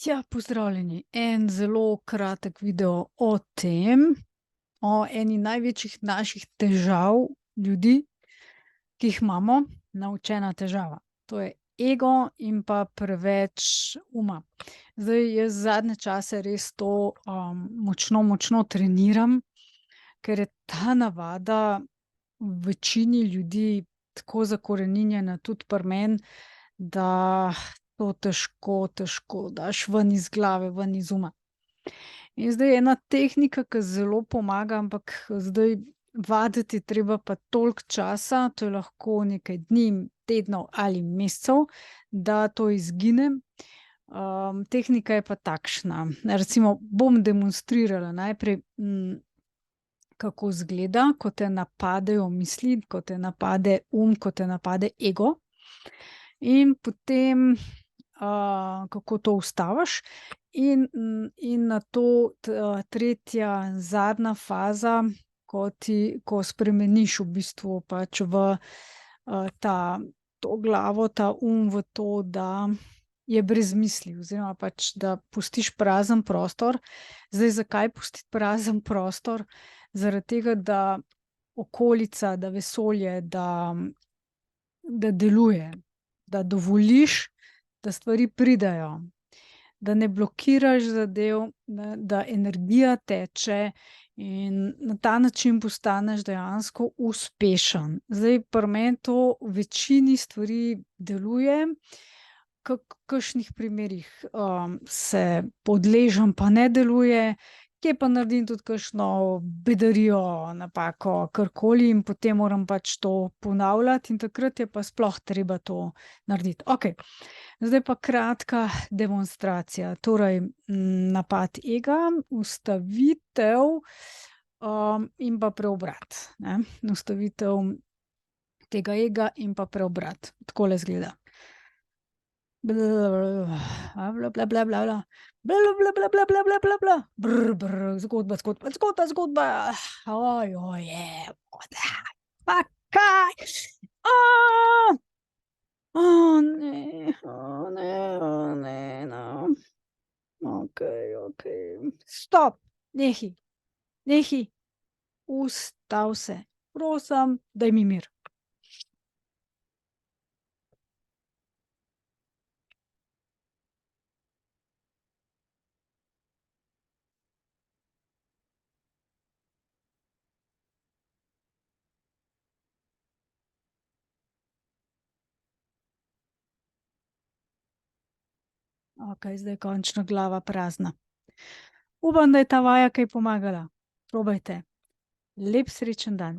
Ja, pozdravljeni. En zelo kratek video o tem, o eni največjih naših težav ljudi, ki jih imamo, naučena težava. To je ego in pa preveč uma. Zdaj, jaz zadnje čase res to močno, močno treniram, ker je ta navada v večini ljudi tako zakoreninjena, tudi pri meni, da to težko, težko daš ven iz glave, ven iz uma. In zdaj ena tehnika, ki zelo pomaga, ampak zdaj vaditi je treba pa toliko časa, to je lahko nekaj dni, tednov ali mesecev, da to izgine. Tehnika je pa takšna. Recimo bom demonstrirala najprej, kako izgleda, ko te napadejo misli, ko te napade ko te napade ego. In potem, kako to ustaviš, in nato tretja, zadnja faza, ko spremeniš v bistvu pač v, to glavo, ta v to, da je brez misli oziroma pač, da pustiš prazen prostor. Zdaj, zakaj pustiti prazen prostor? Zaradi tega, da okolica, da vesolje, da deluje, da dovoliš, da stvari pridejo, da ne blokiraš zadev, da energija teče in na ta način postaneš dejansko uspešen. Zdaj, pri meni to v večini stvari deluje, kakšnih primerih, se podležem pa ne deluje, kje pa naredim tudi kakšno bedarijo, napako, karkoli in potem moram pač to ponavljati in takrat je pa sploh treba to narediti. Okej, zdaj pa kratka demonstracija. Torej, napad ega, ustavitev, in pa preobrat, ne. Ustavitev tega ega in pa preobrat. Takole izgleda. Bla, bla, bla, bla, bla, bla. Bla, bla, bla, bla, bla, bla, bla, bla. Zgodba, zgodba, zgodba, zgodba. Pa kaj? O ne, o ne, o ne, no. Okej, okej. Stop, nehaj, nehaj. Ustavi se. Prosim, daj mi mir. Okej, zdaj je končno glava prazna. Upam, da je ta vaja kaj pomagala. Probajte. Lep srečen dan.